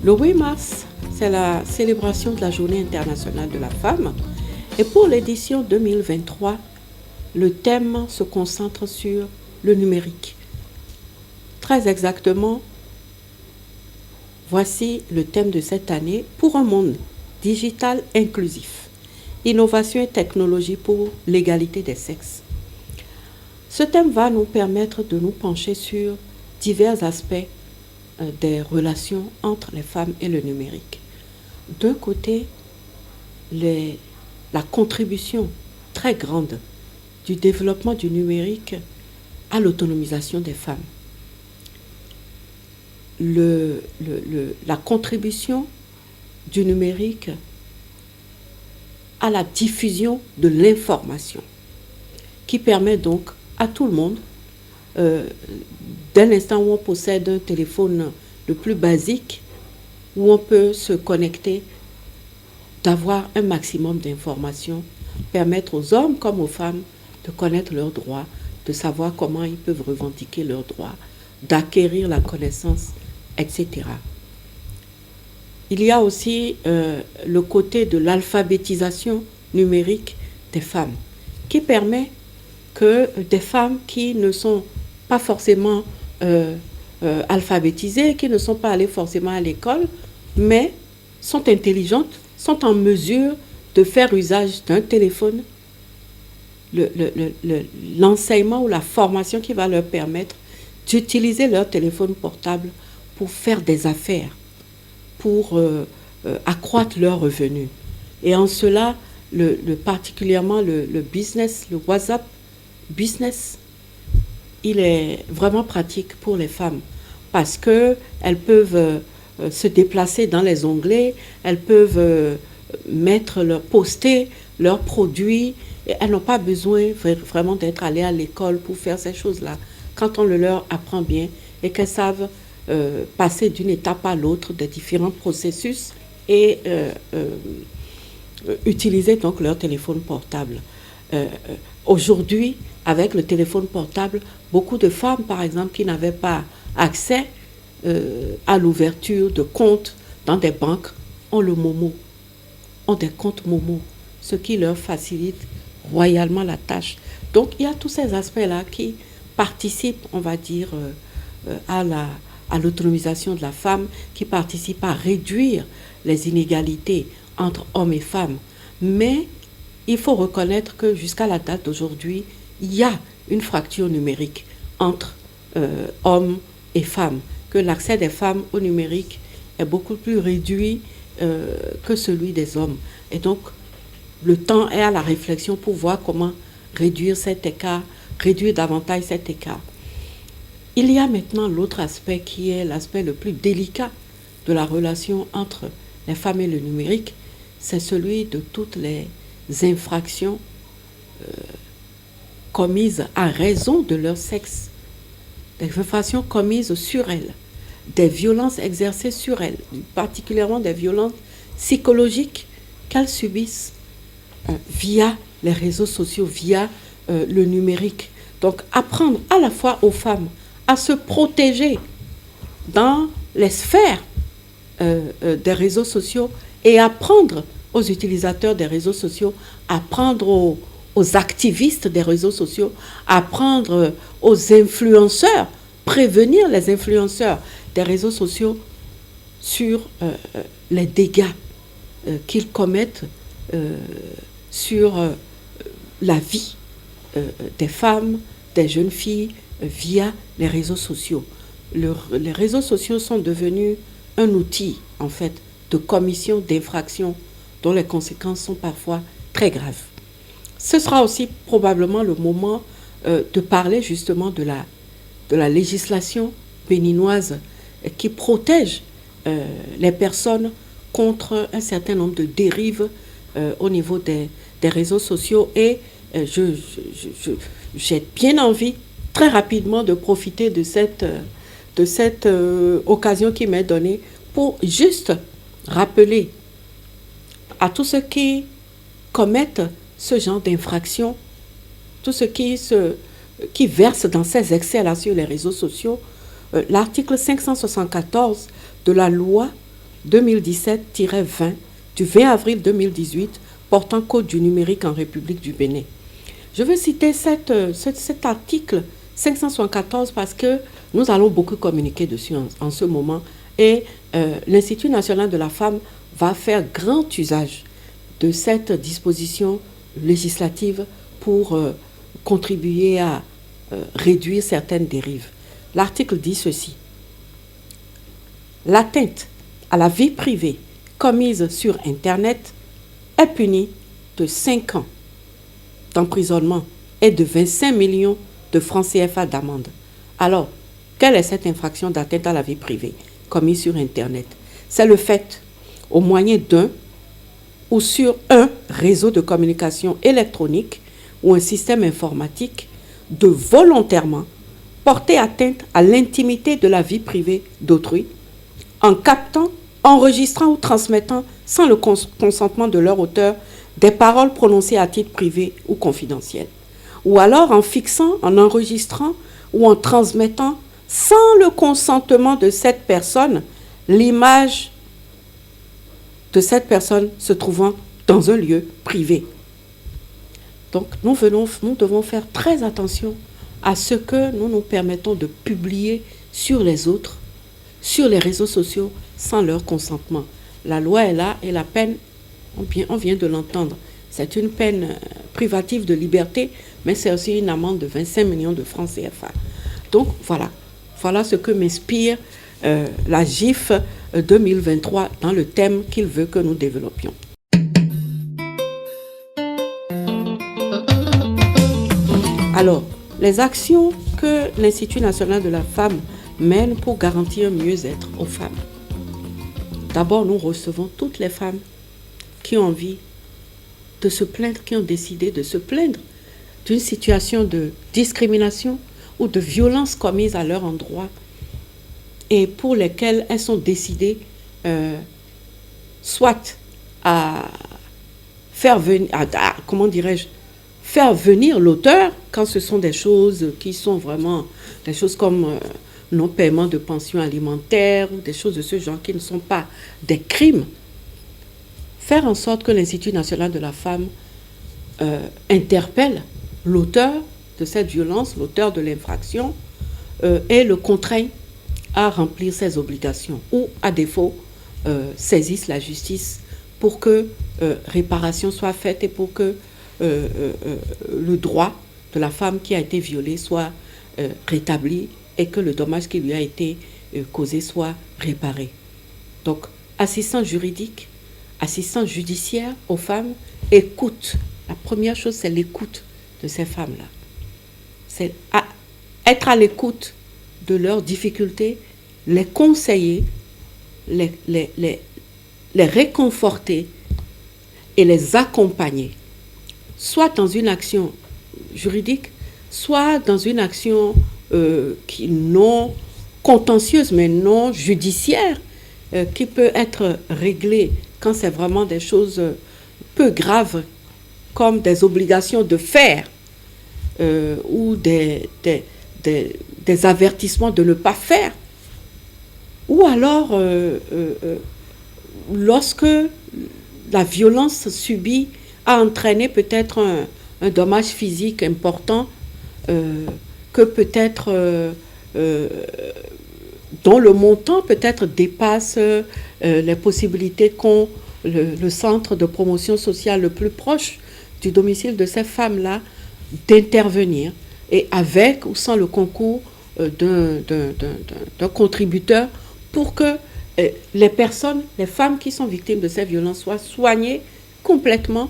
Le 8 mars, c'est la célébration de la Journée internationale de la femme. Et pour l'édition 2023, le thème se concentre sur le numérique. Très exactement, voici le thème de cette année pour un monde digital inclusif. Innovation et technologie pour l'égalité des sexes. Ce thème va nous permettre de nous pencher sur divers aspects des relations entre les femmes et le numérique. D'un côté, la contribution très grande du développement du numérique à l'autonomisation des femmes. La contribution du numérique à la diffusion de l'information qui permet donc à tout le monde, dès l'instant où on possède un téléphone le plus basique, où on peut se connecter, d'avoir un maximum d'informations, permettre aux hommes comme aux femmes de connaître leurs droits, de savoir comment ils peuvent revendiquer leurs droits, d'acquérir la connaissance, etc. Il y a aussi le côté de l'alphabétisation numérique des femmes, qui permet que des femmes qui ne sont pas forcément alphabétisées, qui ne sont pas allées forcément à l'école, mais sont intelligentes, sont en mesure de faire usage d'un téléphone, l'enseignement ou la formation qui va leur permettre d'utiliser leur téléphone portable pour faire des affaires, pour accroître leurs revenus. Et en cela, particulièrement le business, le WhatsApp business, il est vraiment pratique pour les femmes parce qu'elles peuvent se déplacer dans les onglets, elles peuvent poster leurs produits, et elles n'ont pas besoin vraiment d'être allées à l'école pour faire ces choses-là. Quand on le leur apprend bien et qu'elles savent passer d'une étape à l'autre des différents processus et utiliser donc leur téléphone portable. Aujourd'hui, avec le téléphone portable, beaucoup de femmes, par exemple, qui n'avaient pas accès à l'ouverture de comptes dans des banques, ont le Momo, ont des comptes Momo, ce qui leur facilite royalement la tâche. Donc, il y a tous ces aspects-là qui participent, on va dire, à l'autonomisation de la femme, qui participent à réduire les inégalités entre hommes et femmes. Mais il faut reconnaître que jusqu'à la date d'aujourd'hui, il y a une fracture numérique entre hommes et femmes, que l'accès des femmes au numérique est beaucoup plus réduit que celui des hommes. Et donc, le temps est à la réflexion pour voir comment réduire cet écart, réduire davantage cet écart. Il y a maintenant l'autre aspect qui est l'aspect le plus délicat de la relation entre les femmes et le numérique, c'est celui de toutes les infractions commises à raison de leur sexe, des infractions commises sur elles, des violences exercées sur elles, particulièrement des violences psychologiques qu'elles subissent via les réseaux sociaux, via le numérique. Donc apprendre à la fois aux femmes à se protéger dans les sphères des réseaux sociaux et apprendre aux utilisateurs des réseaux sociaux, apprendre aux activistes des réseaux sociaux, apprendre aux influenceurs, prévenir les influenceurs des réseaux sociaux sur les dégâts qu'ils commettent sur la vie des femmes, des jeunes filles via les réseaux sociaux. Les réseaux sociaux sont devenus un outil, en fait, de commission d'infractions dont les conséquences sont parfois très graves. Ce sera aussi probablement le moment de parler justement de la législation béninoise qui protège les personnes contre un certain nombre de dérives au niveau des réseaux sociaux. Et j'ai bien envie, très rapidement, de profiter de cette occasion qui m'est donnée pour juste rappeler à tous ceux qui commettent ce genre d'infractions, tous ceux qui versent dans ces excès-là sur les réseaux sociaux, l'article 574 de la loi 2017-20 du 20 avril 2018 portant code du numérique en République du Bénin. Je veux citer cet article 574 parce que nous allons beaucoup communiquer dessus en ce moment et l'Institut national de la femme va faire grand usage de cette disposition législative pour contribuer à réduire certaines dérives. L'article dit ceci. L'atteinte à la vie privée commise sur Internet est punie de 5 ans d'emprisonnement et de 25 millions de francs CFA d'amende. Alors, quelle est cette infraction d'atteinte à la vie privée commise sur Internet? C'est le fait, au moyen d'un ou sur un réseau de communication électronique ou un système informatique, de volontairement porter atteinte à l'intimité de la vie privée d'autrui en captant, enregistrant ou transmettant sans le consentement de leur auteur des paroles prononcées à titre privé ou confidentiel, ou alors en fixant, en enregistrant ou en transmettant sans le consentement de cette personne l'image de cette personne se trouvant dans un lieu privé. Donc nous devons faire très attention à ce que nous nous permettons de publier sur les autres, sur les réseaux sociaux, sans leur consentement. La loi est là et la peine, on vient de l'entendre, c'est une peine privative de liberté, mais c'est aussi une amende de 25 millions de francs CFA. Donc voilà ce que m'inspire la GIF 2023 dans le thème qu'il veut que nous développions. Alors, les actions que l'Institut national de la femme mène pour garantir un mieux-être aux femmes. D'abord, nous recevons toutes les femmes qui ont envie de se plaindre, qui ont décidé de se plaindre d'une situation de discrimination ou de violence commise à leur endroit et pour lesquelles elles sont décidées soit à faire venir, faire venir l'auteur quand ce sont des choses qui sont vraiment des choses comme non-paiement de pension alimentaire ou des choses de ce genre qui ne sont pas des crimes. Faire en sorte que l'Institut national de la femme interpelle l'auteur de cette violence, l'auteur de l'infraction, et le contraigne à remplir ses obligations ou, à défaut, saisisse la justice pour que réparation soit faite et pour que le droit de la femme qui a été violée soit rétabli et que le dommage qui lui a été causé soit réparé. Donc, assistance juridique, assistance judiciaire aux femmes, écoute. La première chose, c'est l'écoute de ces femmes-là. C'est être à l'écoute de leurs difficultés, les conseiller, les réconforter et les accompagner, soit dans une action juridique, soit dans une action qui non contentieuse, mais non judiciaire, qui peut être réglée quand c'est vraiment des choses peu graves, comme des obligations de faire ou des avertissements de ne pas faire. Ou alors, lorsque la violence subie a entraîné peut-être un dommage physique important, que peut-être dont le montant peut-être dépasse les possibilités qu'ont le centre de promotion sociale le plus proche du domicile de ces femmes-là d'intervenir, et avec ou sans le concours d'un contributeur, pour que les femmes qui sont victimes de ces violences soient soignées complètement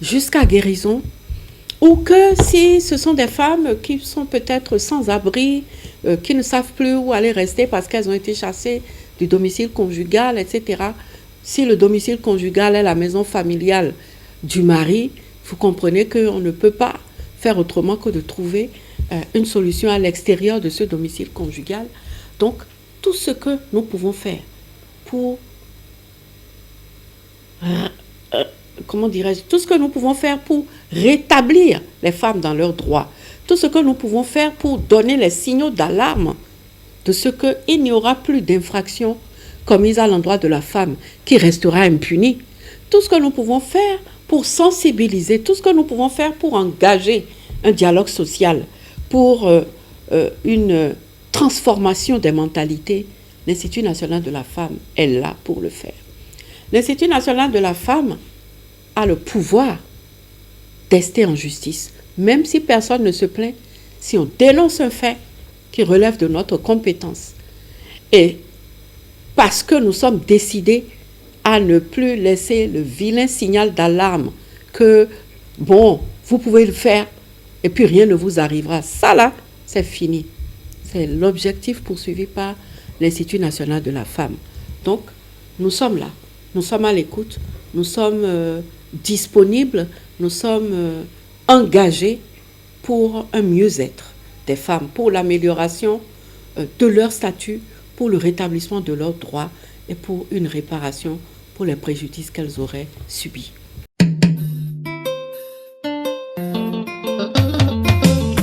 jusqu'à guérison, ou que si ce sont des femmes qui sont peut-être sans abri, qui ne savent plus où aller rester parce qu'elles ont été chassées du domicile conjugal, etc. Si le domicile conjugal est la maison familiale du mari, vous comprenez qu'on ne peut pas faire autrement que de trouver une solution à l'extérieur de ce domicile conjugal. Donc, tout ce que nous pouvons faire pour tout ce que nous pouvons faire pour rétablir les femmes dans leurs droits, tout ce que nous pouvons faire pour donner les signaux d'alarme de ce qu'il n'y aura plus d'infraction commise à l'endroit de la femme qui restera impunie. Tout ce que nous pouvons faire pour sensibiliser, tout ce que nous pouvons faire pour engager un dialogue social, pour une transformation des mentalités, l'Institut national de la femme est là pour le faire. L'Institut national de la femme a le pouvoir d'ester en justice, même si personne ne se plaint, si on dénonce un fait qui relève de notre compétence. Et parce que nous sommes décidés à ne plus laisser le vilain signal d'alarme que, bon, vous pouvez le faire et puis rien ne vous arrivera. Ça là, c'est fini. C'est l'objectif poursuivi par l'Institut national de la femme. Donc, nous sommes là. Nous sommes à l'écoute. Nous sommes disponibles. Nous sommes engagés pour un mieux-être des femmes, pour l'amélioration de leur statut, pour le rétablissement de leurs droits et pour une réparation pour les préjudices qu'elles auraient subis.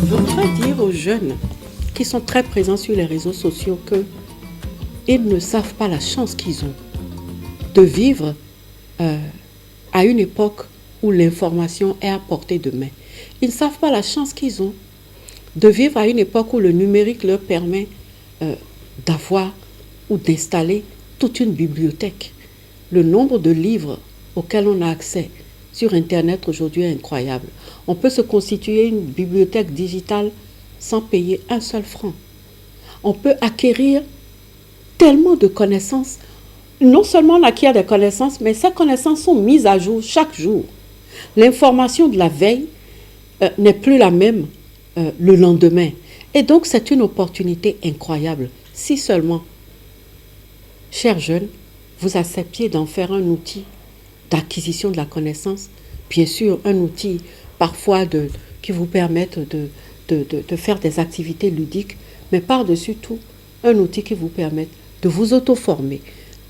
Je voudrais dire aux jeunes qui sont très présents sur les réseaux sociaux qu'ils ne savent pas la chance qu'ils ont de vivre à une époque où l'information est à portée de main. Ils ne savent pas la chance qu'ils ont de vivre à une époque où le numérique leur permet d'avoir ou d'installer toute une bibliothèque. Le nombre de livres auxquels on a accès sur Internet aujourd'hui est incroyable. On peut se constituer une bibliothèque digitale sans payer un seul franc. On peut acquérir tellement de connaissances. Non seulement on acquiert des connaissances, mais ces connaissances sont mises à jour chaque jour. L'information de la veille n'est plus la même le lendemain. Et donc, c'est une opportunité incroyable. Si seulement, chers jeunes, vous acceptiez d'en faire un outil d'acquisition de la connaissance, bien sûr, un outil parfois qui vous permette de faire des activités ludiques, mais par-dessus tout, un outil qui vous permette de vous auto-former,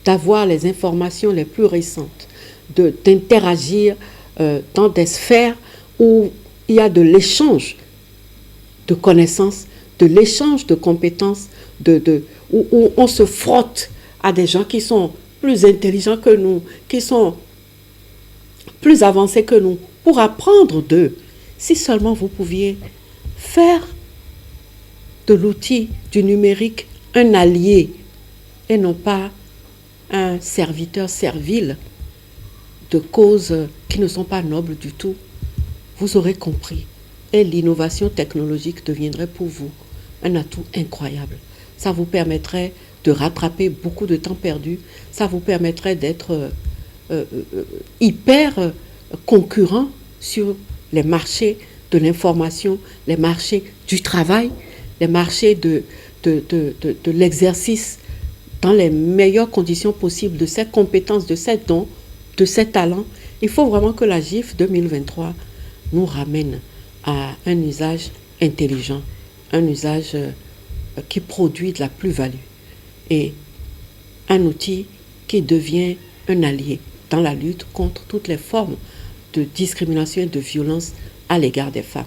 d'avoir les informations les plus récentes, d'interagir dans des sphères où il y a de l'échange de connaissances, de l'échange de compétences, où on se frotte à des gens qui sont plus intelligents que nous, qui sont plus avancés que nous, pour apprendre d'eux. Si seulement vous pouviez faire de l'outil du numérique un allié et non pas un serviteur servile de causes qui ne sont pas nobles du tout, vous aurez compris. Et l'innovation technologique deviendrait pour vous un atout incroyable. Ça vous permettrait de rattraper beaucoup de temps perdu. Ça vous permettrait d'être hyper concurrent sur les marchés de l'information, les marchés du travail, les marchés de l'exercice dans les meilleures conditions possibles de ces compétences, de ces dons, de ces talents. Il faut vraiment que la GIF 2023 nous ramène à un usage intelligent, un usage qui produit de la plus-value et un outil qui devient un allié dans la lutte contre toutes les formes de discrimination et de violence à l'égard des femmes.